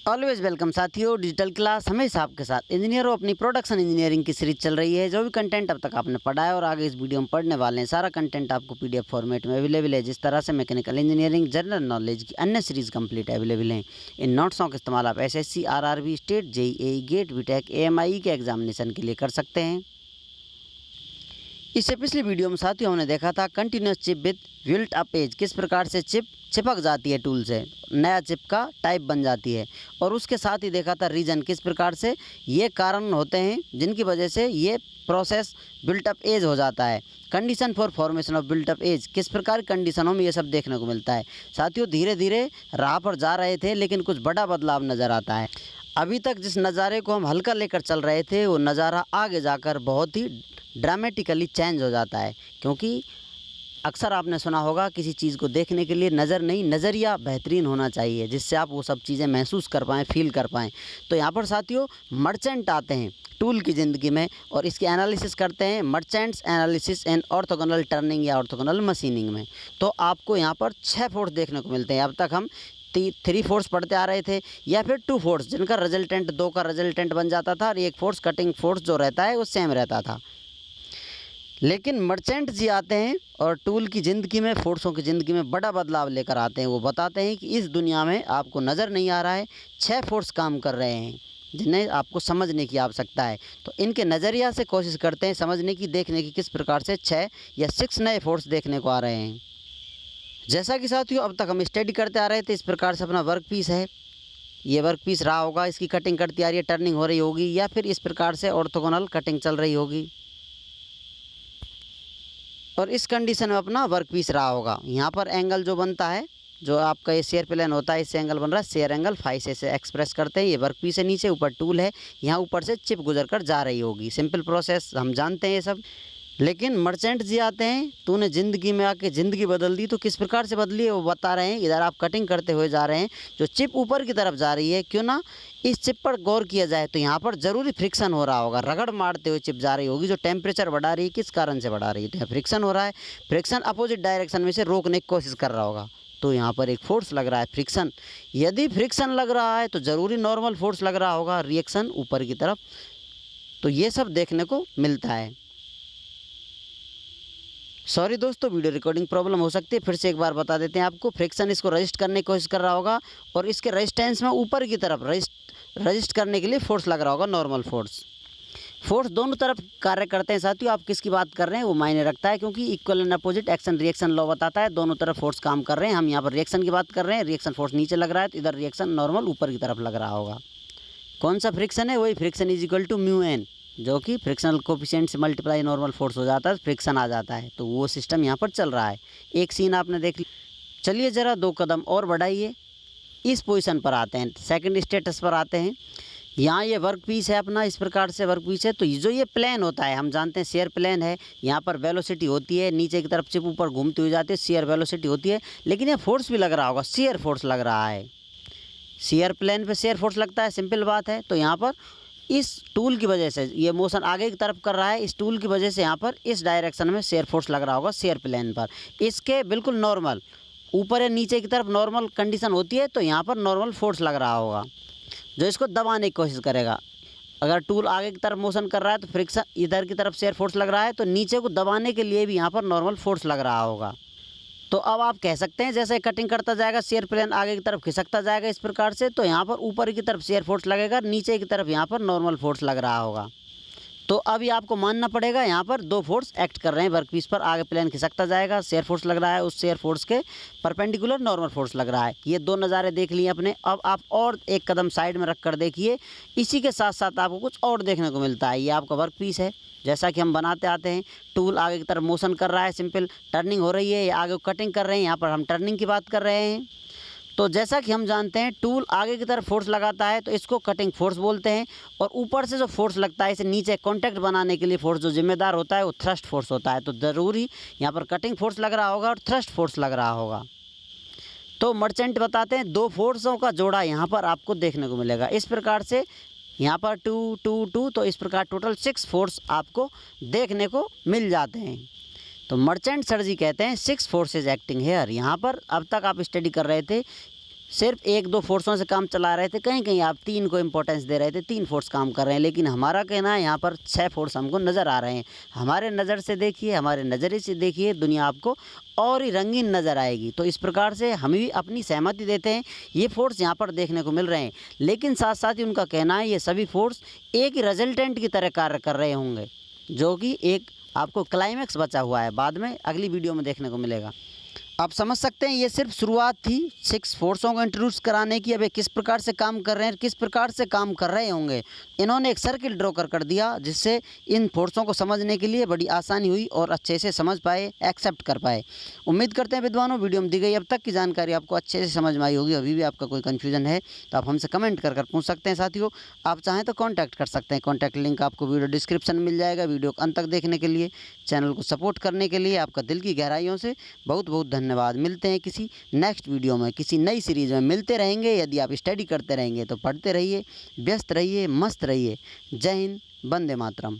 Always welcome साथियों, digital class हमेशा आपके साथ। इंजीनियरों, अपनी प्रोडक्शन इंजीनियरिंग की सीरीज चल रही है। जो भी कंटेंट अब तक आपने पढ़ा है और आगे इस वीडियो में पढ़ने वाले हैं, सारा कंटेंट आपको पीडीएफ फॉर्मेट में अवेलेबल है। जिस तरह से मैकेनिकल इंजीनियरिंग, जनरल नॉलेज की अन्य सीरीज कंप्लीट अवेलेबल हैं। इन नोट्सों का इस्तेमाल आप SSC, RRB, state, JEE, GATE, BTech, AMI के एग्जामिनेशन के लिए कर सकते हैं। इससे पिछली वीडियो में साथियों हमने देखा था continuous chip with built up edge, किस प्रकार से चिप चिपक जाती है टूल से, नया चिप का टाइप बन जाती है। और उसके साथ ही देखा था रीजन, किस प्रकार से ये कारण होते हैं जिनकी वजह से ये प्रोसेस बिल्ट अप एज हो जाता है। Condition for formation of built up edge, किस प्रकार कंडीशनों में ये सब देखने को मिलता है। साथियों धीरे धीरे राह पर जा रहे थे, लेकिन कुछ बड़ा बदलाव नज़र आता है। अभी तक जिस नज़ारे को हम हल्का लेकर चल रहे थे, वो नज़ारा आगे जाकर बहुत ही ड्रामेटिकली चेंज हो जाता है। क्योंकि अक्सर आपने सुना होगा, किसी चीज़ को देखने के लिए नज़र नहीं, नज़रिया बेहतरीन होना चाहिए, जिससे आप वो सब चीज़ें महसूस कर पाएँ, फील कर पाएँ। तो यहाँ पर साथियों मर्चेंट आते हैं टूल की ज़िंदगी में और इसकी एनालिसिस करते हैं merchants analysis and orthogonal turning या ऑर्थोगोनल मशीनिंग में। तो आपको यहाँ पर 6 फोर्स देखने को मिलते हैं। अब तक हम 3 फोर्स पढ़ते आ रहे थे, या फिर 2 फोर्स, जिनका रिजल्टेंट 2 का रिजल्टेंट बन जाता था, और एक फोर्स कटिंग फोर्स जो रहता है वो सेम रहता था। लेकिन मर्चेंट जी आते हैं और टूल की ज़िंदगी में, फोर्सों की ज़िंदगी में बड़ा बदलाव लेकर आते हैं। वो बताते हैं कि इस दुनिया में आपको नज़र नहीं आ रहा है, 6 फोर्स काम कर रहे हैं जिन्हें आपको समझने की आवश्यकता है। तो इनके नज़रिया से कोशिश करते हैं समझने की, देखने की, किस प्रकार से 6 या 6 नए फोर्स देखने को आ रहे हैं। जैसा कि साथियों अब तक हम स्टडी करते आ रहे थे, इस प्रकार से अपना वर्क पीस है, ये वर्क पीस रहा होगा, इसकी कटिंग करती आ रही है, टर्निंग हो रही होगी, या फिर इस प्रकार से ऑर्थोगोनल कटिंग चल रही होगी, और इस कंडीशन में अपना वर्क पीस रहा होगा। यहाँ पर एंगल जो बनता है, जो आपका ये शेयर प्लेन होता है, इससे एंगल बन रहा है शेयर एंगल फाई से एक्सप्रेस करते हैं। ये वर्क पीस है, नीचे ऊपर टूल है, यहाँ ऊपर से चिप गुजर कर जा रही होगी। सिंपल प्रोसेस, हम जानते हैं ये सब। लेकिन मर्चेंट जी आते हैं, तूने ज़िंदगी में आके ज़िंदगी बदल दी। तो किस प्रकार से बदली है वो बता रहे हैं। इधर आप कटिंग करते हुए जा रहे हैं, जो चिप ऊपर की तरफ जा रही है, क्यों ना इस चिप पर गौर किया जाए तो यहाँ पर ज़रूरी फ्रिक्शन हो रहा होगा, रगड़ मारते हुए चिप जा रही होगी। जो टेम्परेचर बढ़ा रही है, किस कारण से बढ़ा रही है, तो यहाँ फ्रिक्शन हो रहा है। फ्रिक्शन अपोजिट डायरेक्शन में से रोकने की कोशिश कर रहा होगा, तो यहाँ पर एक फोर्स लग रहा है, फ्रिक्शन। यदि फ्रिक्शन लग रहा है तो ज़रूरी नॉर्मल फोर्स लग रहा होगा, रिएक्शन ऊपर की तरफ। तो ये सब देखने को मिलता है। सॉरी दोस्तों, वीडियो रिकॉर्डिंग प्रॉब्लम हो सकती है, फिर से एक बार बता देते हैं आपको। फ्रिक्शन इसको रजिस्ट करने की कोशिश कर रहा होगा, और इसके रेजिस्टेंस में ऊपर की तरफ रजिस्ट करने के लिए फोर्स लग रहा होगा, नॉर्मल फोर्स। फोर्स दोनों तरफ कार्य करते हैं साथियों। आप किसकी बात कर रहे हैं वो मायने रखता है, क्योंकि equal and opposite action reaction law बताता है, दोनों तरफ फोर्स काम कर रहे हैं। हम यहाँ पर रिएक्शन की बात कर रहे हैं, रिएक्शन फोर्स नीचे लग रहा है, तो इधर रिएक्शन नॉर्मल ऊपर की तरफ लग रहा होगा। कौन सा फ्रिक्शन है, वही friction is equal to mu N, जो कि फ्रिक्शनल कोफिशिएंट से मल्टीप्लाई नॉर्मल फोर्स हो जाता है, फ्रिक्शन आ जाता है। तो वो सिस्टम यहाँ पर चल रहा है। एक सीन आपने देख लिया। चलिए ज़रा 2 कदम और बढ़ाइए, इस पोजीशन पर आते हैं, सेकंड स्टेटस पर आते हैं। यहाँ ये वर्क पीस है अपना, इस प्रकार से वर्क पीस है। तो जो ये प्लेन होता है, हम जानते हैं शेयर प्लेन है, यहाँ पर वेलोसिटी होती है, नीचे की तरफ चिप ऊपर घूमती हुई जाती है, शेयर वेलोसिटी होती है। लेकिन ये फोर्स भी लग रहा होगा, शेयर फोर्स लग रहा है, शेयर प्लेन पे शेयर फोर्स लगता है, सिंपल बात है। तो यहाँ पर इस टूल की वजह से ये मोशन आगे की तरफ कर रहा है, इस टूल की वजह से यहाँ पर इस डायरेक्शन में शेयर फोर्स लग रहा होगा, शेयर प्लेन पर। इसके बिल्कुल नॉर्मल ऊपर या नीचे की तरफ नॉर्मल कंडीशन होती है, तो यहाँ पर नॉर्मल फोर्स लग रहा होगा, जो इसको दबाने की कोशिश करेगा। अगर टूल आगे की तरफ मोशन कर रहा है तो फ्रिक्शन, इधर की तरफ शेयर फोर्स लग रहा है, तो नीचे को दबाने के लिए भी यहाँ पर नॉर्मल फोर्स लग रहा होगा। तो अब आप कह सकते हैं जैसे कटिंग करता जाएगा, शेयर प्लेन आगे की तरफ खिसकता जाएगा इस प्रकार से, तो यहाँ पर ऊपर की तरफ शेयर फोर्स लगेगा, नीचे की तरफ यहाँ पर नॉर्मल फोर्स लग रहा होगा। तो अभी आपको मानना पड़ेगा, यहाँ पर 2 फोर्स एक्ट कर रहे हैं वर्कपीस पर। आगे प्लेन खिसकता जाएगा, शेयर फोर्स लग रहा है, उस शेयर फोर्स के परपेंडिकुलर नॉर्मल फोर्स लग रहा है। ये 2 नज़ारे देख लिए अपने। अब आप और एक कदम साइड में रख कर देखिए, इसी के साथ साथ आपको कुछ और देखने को मिलता है। ये आपका वर्कपीस है, जैसा कि हम बनाते आते हैं। टूल आगे की तरफ मोशन कर रहा है, सिंपल टर्निंग हो रही है, या आगे कटिंग कर रहे हैं, यहाँ पर हम टर्निंग की बात कर रहे हैं। तो जैसा कि हम जानते हैं, टूल आगे की तरफ फोर्स लगाता है तो इसको कटिंग फोर्स बोलते हैं, और ऊपर से जो फोर्स लगता है, इसे नीचे कांटेक्ट बनाने के लिए फोर्स जो जिम्मेदार होता है वो थ्रस्ट फोर्स होता है। तो ज़रूरी यहाँ पर कटिंग फोर्स लग रहा होगा और थ्रस्ट फोर्स लग रहा होगा। तो मर्चेंट बताते हैं 2 फोर्सों का जोड़ा यहाँ पर आपको देखने को मिलेगा। इस प्रकार से यहाँ पर 2 2 2, तो इस प्रकार टोटल 6 फोर्स आपको देखने को मिल जाते हैं। तो मर्चेंट सर जी कहते हैं 6 फोर्सेज एक्टिंग हेयर। यहाँ पर अब तक आप स्टडी कर रहे थे सिर्फ 1-2 फोर्सों से काम चला रहे थे, कहीं-कहीं आप 3 को इम्पोर्टेंस दे रहे थे, 3 फोर्स काम कर रहे हैं, लेकिन हमारा कहना है यहाँ पर 6 फोर्स हमको नज़र आ रहे हैं। हमारे नज़र से देखिए, हमारे नज़रिए से देखिए, दुनिया आपको और ही रंगीन नज़र आएगी। तो इस प्रकार से हम भी अपनी सहमति देते हैं, ये फोर्स यहाँ पर देखने को मिल रहे हैं, लेकिन साथ-साथ ही उनका कहना है ये सभी फोर्स एक ही रिजल्टेंट की तरह कार्य कर रहे होंगे, जो कि एक आपको क्लाइमैक्स बचा हुआ है, बाद में अगली वीडियो में देखने को मिलेगा। आप समझ सकते हैं ये सिर्फ शुरुआत थी 6 फोर्सों को इंट्रोड्यूस कराने की। अब ये किस प्रकार से काम कर रहे हैं, किस प्रकार से काम कर रहे होंगे। इन्होंने एक सर्किल ड्रॉ कर दिया, जिससे इन फोर्सों को समझने के लिए बड़ी आसानी हुई और अच्छे से समझ पाए, एक्सेप्ट कर पाए। उम्मीद करते हैं विद्वानों, वीडियो में दी गई अब तक की जानकारी आपको अच्छे से समझ में आई होगी। अभी भी आपका कोई कन्फ्यूजन है तो आप हमसे कमेंट कर पूछ सकते हैं। साथियों, आप चाहें तो कॉन्टैक्ट कर सकते हैं। कॉन्टैक्ट लिंक आपको वीडियो डिस्क्रिप्शन में मिल जाएगा। वीडियो को अंत तक देखने के लिए, चैनल को सपोर्ट करने के लिए आपका दिल की गहराइयों से बहुत बहुत धन्यवाद। मिलते हैं किसी नेक्स्ट वीडियो में, किसी नई सीरीज़ में मिलते रहेंगे। यदि आप स्टडी करते रहेंगे तो पढ़ते रहिए, व्यस्त रहिए, मस्त रहिए। जय हिंद, वंदे मातरम।